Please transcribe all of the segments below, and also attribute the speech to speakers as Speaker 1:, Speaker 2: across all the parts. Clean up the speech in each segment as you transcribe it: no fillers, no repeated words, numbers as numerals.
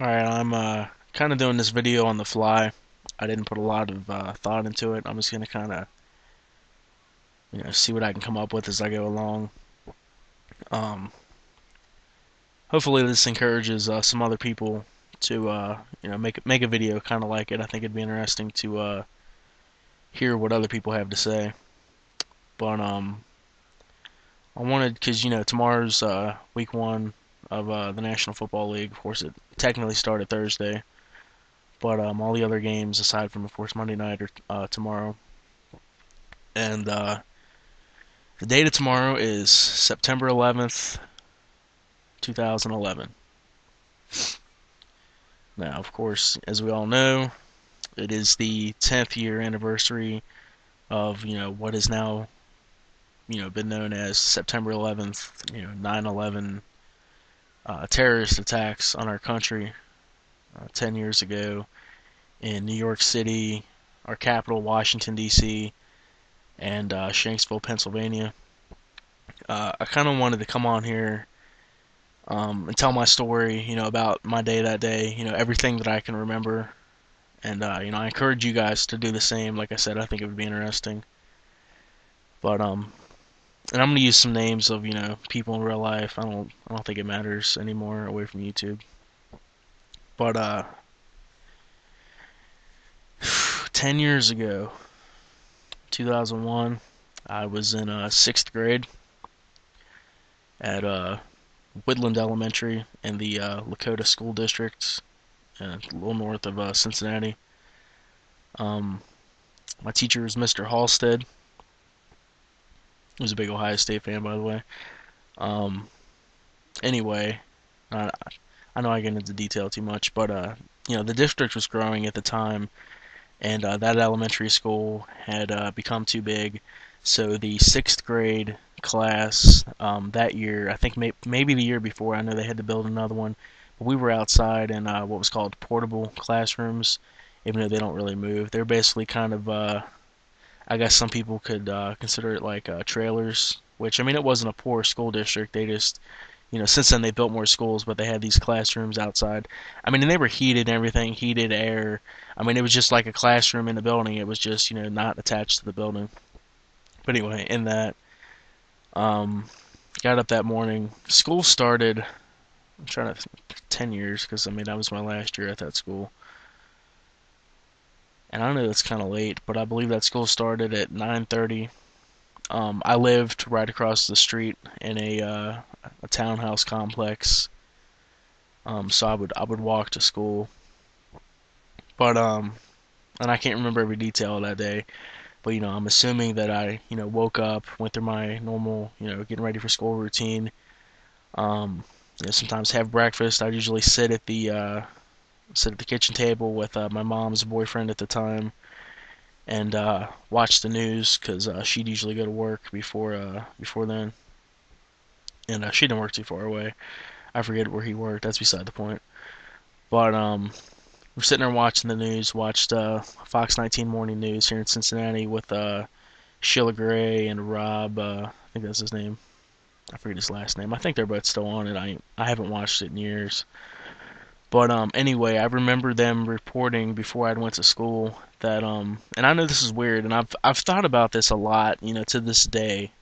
Speaker 1: Alright, I'm kind of doing this video on the fly. I didn't put a lot of thought into it. I'm just gonna kind of, see what I can come up with as I go along. Um, Hopefully this encourages some other people to, make a video kind of like it. I think it'd be interesting to hear what other people have to say. But I wanted, because tomorrow's week one of the National Football League. Of course, it technically started Thursday, but all the other games aside from, of course, Monday night are tomorrow. And the date of tomorrow is September 11th, 2011. Now, of course, as we all know, it is the 10th year anniversary of, what is now, been known as September 11th, 9/11 terrorist attacks on our country 10 years ago in New York City, our capital, Washington, D.C., and Shanksville, Pennsylvania. I kind of wanted to come on here and tell my story, about my day that day, everything that I can remember. And, I encourage you guys to do the same. Like I said, I think it would be interesting. But, and I'm gonna use some names of, people in real life. I don't think it matters anymore away from YouTube. But, 10 years ago, 2001, I was in sixth grade at Woodland Elementary in the Lakota School District, a little north of Cincinnati. Um, my teacher was Mr. Halstead. He was a big Ohio State fan, by the way. Um, anyway, I, I know I get into detail too much, but the district was growing at the time, and that elementary school had become too big. So the sixth grade class that year, I think maybe the year before, I know they had to build another one. But we were outside in what was called portable classrooms, even though they don't really move. They're basically kind of, I guess some people could consider it like trailers. Which I mean, it wasn't a poor school district. They just since then they built more schools, but they had these classrooms outside. I mean, and they were heated and everything, heated air. I mean, it was just like a classroom in the building. It was just, not attached to the building. But anyway, in that, um, got up that morning. School started, I'm trying to think, 10 years, because I mean, that was my last year at that school. And I know that's kind of late, but I believe that school started at 9:30. I lived right across the street in a townhouse complex. So I would walk to school, but and I can't remember every detail of that day. But I'm assuming that I woke up, went through my normal getting ready for school routine. Sometimes have breakfast. I'd usually sit at the kitchen table with my mom's boyfriend at the time and watch the news because she'd usually go to work before then, and she didn't work too far away. I forget where he worked. That's beside the point. But we're sitting there watching the news. Watched Fox 19 Morning News here in Cincinnati with Sheila Gray and Rob. I think that's his name. I forget his last name. I think they're both still on it. I haven't watched it in years. But anyway, I remember them reporting before I went to school that and I know this is weird, and I've thought about this a lot, to this day.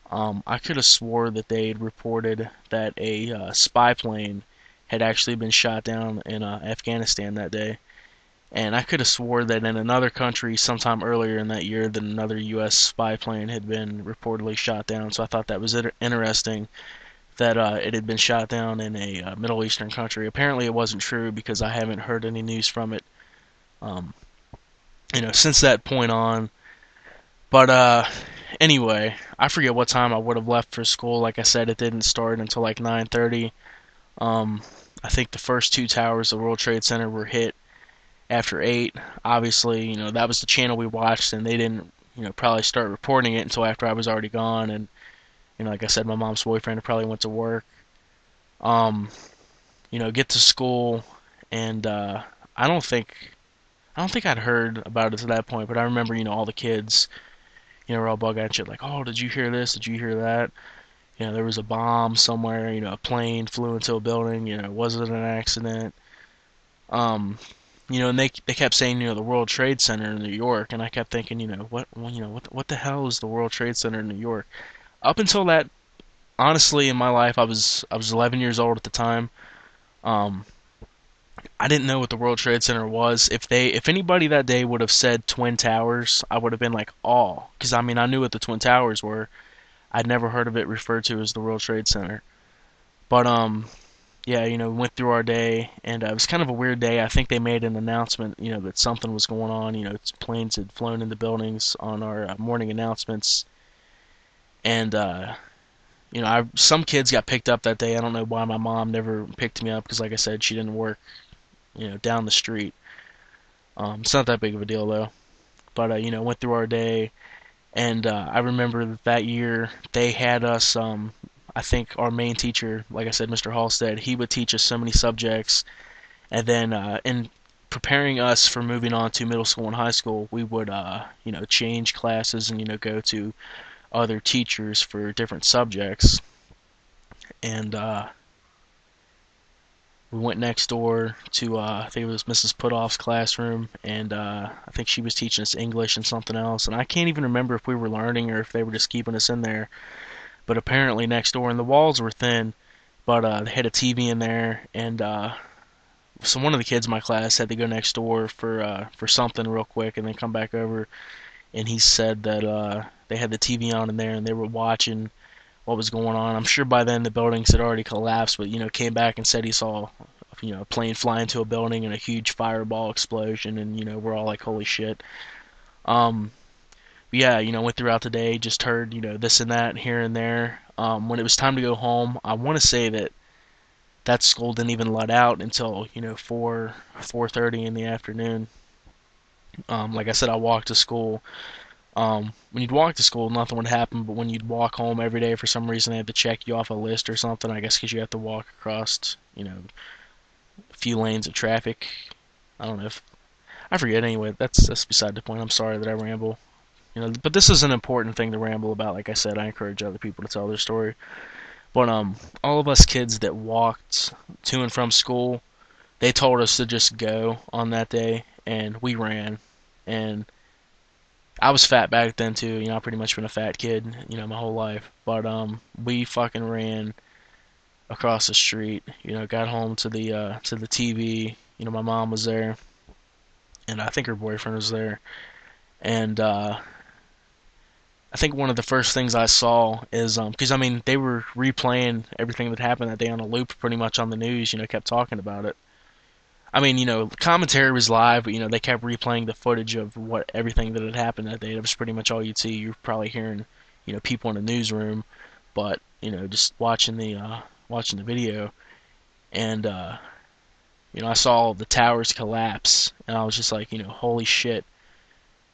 Speaker 1: I could have swore that they'd reported that a spy plane had actually been shot down in Afghanistan that day. And I could have swore that in another country sometime earlier in that year that another U.S. spy plane had been reportedly shot down. So I thought that was interesting that it had been shot down in a Middle Eastern country. Apparently it wasn't true because I haven't heard any news from it, um, since that point on. But anyway, I forget what time I would have left for school. Like I said, it didn't start until like 9:30. Um, I think the first two towers of the World Trade Center were hit after 8. Obviously, that was the channel we watched, and they didn't, probably start reporting it until after I was already gone. And like I said, my mom's boyfriend probably went to work. Um, get to school, and I don't think I don't think I'd heard about it to that point, but I remember, all the kids, were all bug eyed shit like, "Oh, did you hear this? Did you hear that?" There was a bomb somewhere. A plane flew into a building. Was it an accident? Um, and they kept saying, the World Trade Center in New York, and I kept thinking, what the hell is the World Trade Center in New York? Up until that, honestly, in my life, I was 11 years old at the time. Um, I didn't know what the World Trade Center was. If anybody that day would have said Twin Towers, I would have been like, oh, because I mean, I knew what the Twin Towers were. I'd never heard of it referred to as the World Trade Center. But yeah, we went through our day, and it was kind of a weird day. I think they made an announcement, that something was going on. Planes had flown into buildings on our morning announcements, and some kids got picked up that day. I don't know why my mom never picked me up because, like I said, she didn't work, down the street. It's not that big of a deal though. But went through our day, and I remember that year they had us. I think our main teacher, like I said, Mr. Halstead, he would teach us so many subjects, and then in preparing us for moving on to middle school and high school, we would change classes and go to other teachers for different subjects. And we went next door to I think it was Mrs. Putoff's classroom, and I think she was teaching us English and something else. And I can't even remember if we were learning or if they were just keeping us in there. But apparently next door, and the walls were thin, but they had a TV in there, and so one of the kids in my class had to go next door for something real quick, and then come back over. And he said that they had the TV on in there, and they were watching what was going on. I'm sure by then the buildings had already collapsed, but came back and said he saw a plane fly into a building and a huge fireball explosion, and we're all like, holy shit. Um, yeah, went throughout the day, just heard this and that here and there. When it was time to go home, I want to say that school didn't even let out until 4:30 in the afternoon. Like I said, I walked to school. When you'd walk to school, nothing would happen, but when you'd walk home every day, for some reason they had to check you off a list or something. I guess because you have to walk across a few lanes of traffic. I don't know if I forget. Anyway, that's beside the point. I'm sorry that I ramble. But this is an important thing to ramble about. Like I said, I encourage other people to tell their story. But all of us kids that walked to and from school, they told us to just go on that day, and we ran. And I was fat back then too. I've pretty much been a fat kid, my whole life. But we fucking ran across the street. Got home to the TV. My mom was there, and I think her boyfriend was there. And I think one of the first things I saw is because I mean they were replaying everything that happened that day on a loop, pretty much on the news. Kept talking about it. I mean, commentary was live, but they kept replaying the footage of what everything that had happened that day. That was pretty much all you'd see. You're probably hearing, people in the newsroom, but just watching the video, and I saw the towers collapse, and I was just like, holy shit,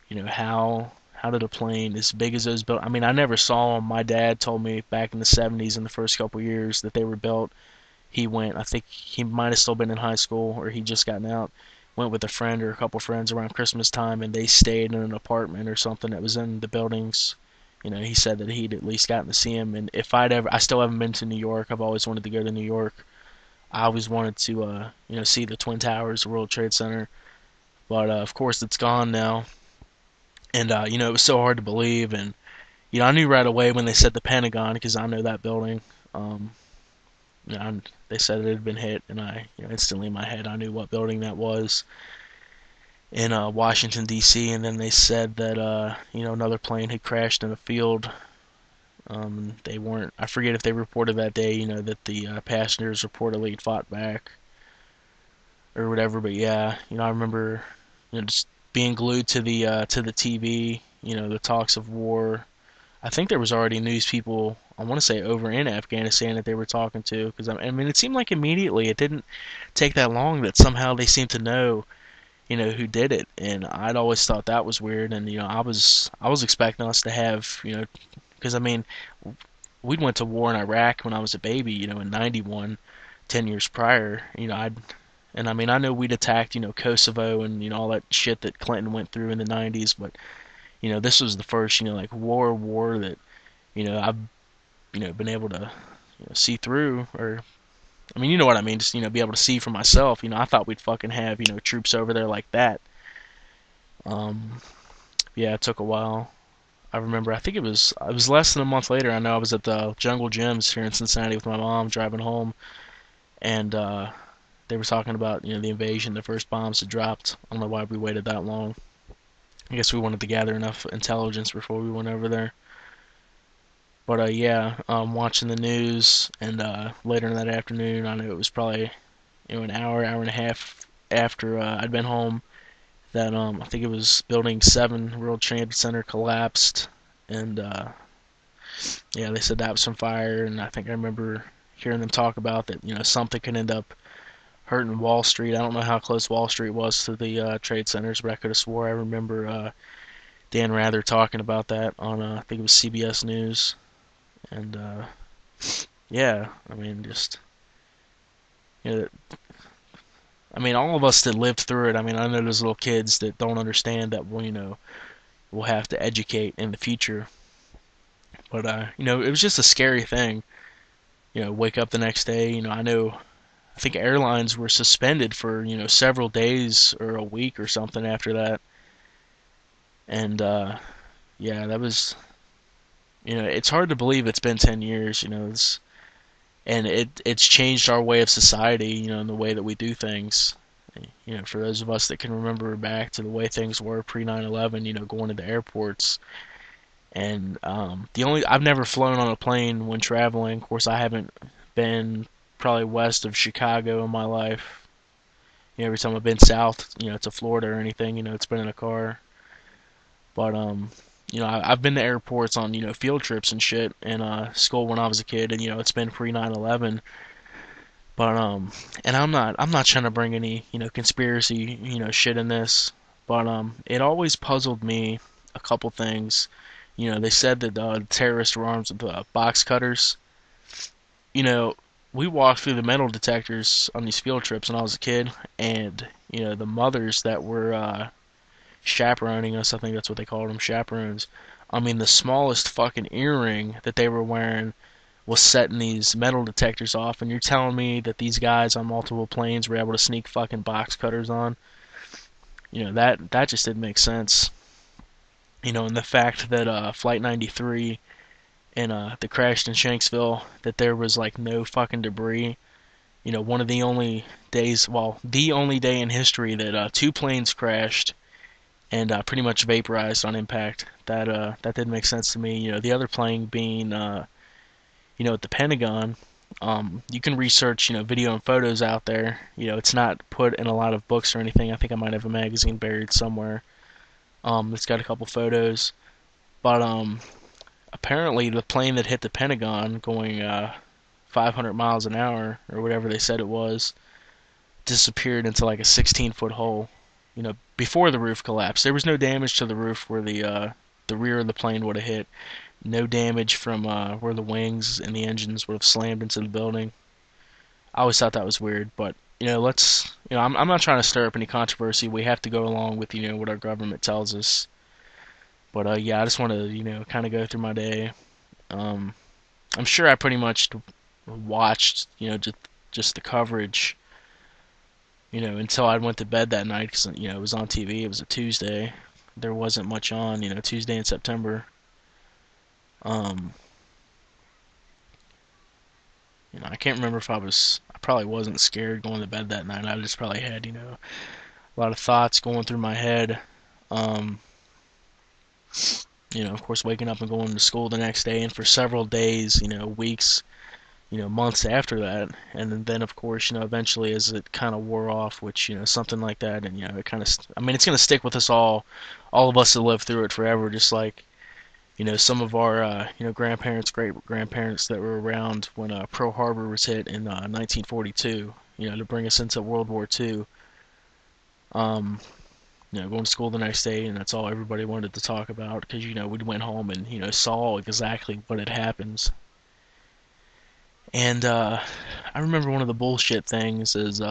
Speaker 1: how did a plane as big as those built? I mean, I never saw them. My dad told me back in the 70s, in the first couple years that they were built. He went, I think he might have still been in high school or he just gotten out. Went with a friend or a couple friends around Christmas time, and they stayed in an apartment or something that was in the buildings. He said that he'd at least gotten to see him. And if I still haven't been to New York. I've always wanted to go to New York. I always wanted to, see the Twin Towers, the World Trade Center. But of course, it's gone now. And it was so hard to believe. And I knew right away when they said the Pentagon because I know that building. Um, they said it had been hit, and I, instantly in my head, I knew what building that was in Washington D.C. And then they said that another plane had crashed in a field. They weren't. I forget if they reported that day, that the passengers reportedly had fought back or whatever. But yeah, I remember, just being glued to the TV. The talks of war. I think there was already news people, I want to say over in Afghanistan that they were talking to, because I mean it seemed like immediately it didn't take that long that somehow they seemed to know who did it, and I'd always thought that was weird. And I was expecting us to have because I mean we'd went to war in Iraq when I was a baby, in '91, 10 years prior. And I mean I know we'd attacked Kosovo and all that shit that Clinton went through in the '90s, but this was the first like war that I've been able to see through, or I mean, you know what I mean, just, be able to see for myself. I thought we'd fucking have, troops over there like that. Um, yeah, it took a while. I remember, I think it was less than a month later. I know I was at the Jungle Gyms here in Cincinnati with my mom driving home, and they were talking about, the invasion, the first bombs had dropped. I don't know why we waited that long. I guess we wanted to gather enough intelligence before we went over there. But yeah, watching the news, and later in that afternoon, I know it was probably an hour and a half after I'd been home that I think it was Building 7, World Trade Center collapsed, and yeah, they said that was from fire, and I think I remember hearing them talk about that, something could end up hurting Wall Street. I don't know how close Wall Street was to the trade centers, but I could have swore I remember Dan Rather talking about that on I think it was CBS News, and yeah, I mean just you know, I mean all of us that lived through it. I mean I know there's little kids that don't understand that we'll have to educate in the future, but it was just a scary thing. Wake up the next day. I think airlines were suspended for several days or a week or something after that, and yeah, that was it's hard to believe it's been 10 years. And it's changed our way of society, and the way that we do things. For those of us that can remember back to the way things were pre 9/11, going into airports. And the only I've never flown on a plane when traveling. Of course, I haven't been probably west of Chicago in my life. Every time I've been south, to Florida or anything, it's been in a car. But I've been to airports on field trips and shit in school when I was a kid, and it's been pre 9/11. But and I'm not trying to bring any conspiracy shit in this, but it always puzzled me a couple things. They said that terrorists were armed with box cutters. You know, we walked through the metal detectors on these field trips when I was a kid, and the mothers that were chaperoning us, I think that's what they called them, chaperones. I mean, the smallest fucking earring that they were wearing was setting these metal detectors off, and you're telling me that these guys on multiple planes were able to sneak fucking box cutters on? That just didn't make sense. And the fact that Flight 93 and the crashed in Shanksville, that there was like no fucking debris. One of the only days, well, the only day in history that two planes crashed and pretty much vaporized on impact. That didn't make sense to me. The other plane being at the Pentagon. You can research video and photos out there. It's not put in a lot of books or anything. I think I might have a magazine buried somewhere. It's got a couple photos, but apparently the plane that hit the Pentagon going 500 miles an hour or whatever they said it was disappeared into like a 16-foot hole. Before the roof collapsed, there was no damage to the roof where the rear of the plane would have hit. No damage from where the wings and the engines would have slammed into the building. I always thought that was weird, but let's I'm not trying to stir up any controversy. We have to go along with what our government tells us. But yeah, I just want to kind of go through my day. Um, I'm sure I pretty much watched just the coverage until I went to bed that night because it was on TV. It was a Tuesday. There wasn't much on Tuesday in September. Um, I can't remember if I probably wasn't scared going to bed that night. I just probably had, a lot of thoughts going through my head. Um, of course, waking up and going to school the next day, and for several days, weeks, months after that, and then of course, eventually as it kind of wore off, which something like that, and it kind of, I mean, it's gonna stick with us all of us that live through it forever, just like some of our grandparents, great grandparents that were around when Pearl Harbor was hit in 1942, to bring us into World War II. Um, going to school the next day, and that's all everybody wanted to talk about because we went home and saw exactly what had happened. And I remember one of the bullshit things is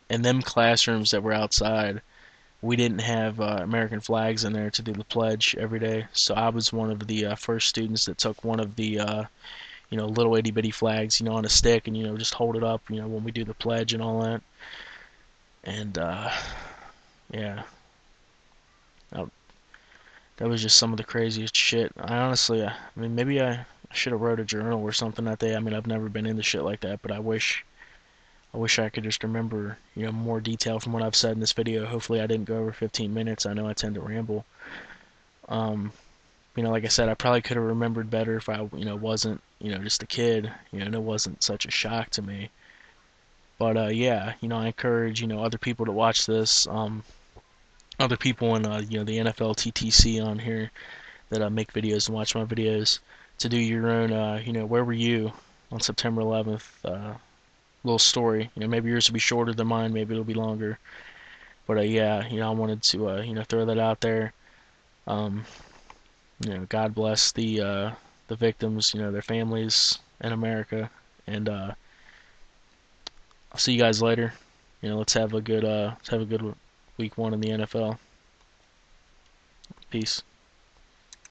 Speaker 1: in them classrooms that were outside, we didn't have American flags in there to do the pledge every day. So I was one of the first students that took one of the little itty bitty flags, on a stick, and just hold it up, when we do the pledge and all that. And yeah, that, that was just some of the craziest shit. I honestly, I mean, maybe I should have wrote a journal or something that day. I mean, I've never been into shit like that, but I wish I could just remember, more detail from what I've said in this video. Hopefully, I didn't go over 15 minutes. I know I tend to ramble. Um, like I said, I probably could have remembered better if I, wasn't, just a kid. And it wasn't such a shock to me. But yeah, I encourage, other people to watch this. Other people in, the NFL TTC on here that make videos and watch my videos to do your own, where were you on September 11th? Little story. Maybe yours will be shorter than mine. Maybe it'll be longer. But yeah, I wanted to, throw that out there. Um, God bless the victims, their families in America, and I'll see you guys later. Let's have a good week one in the NFL. Peace.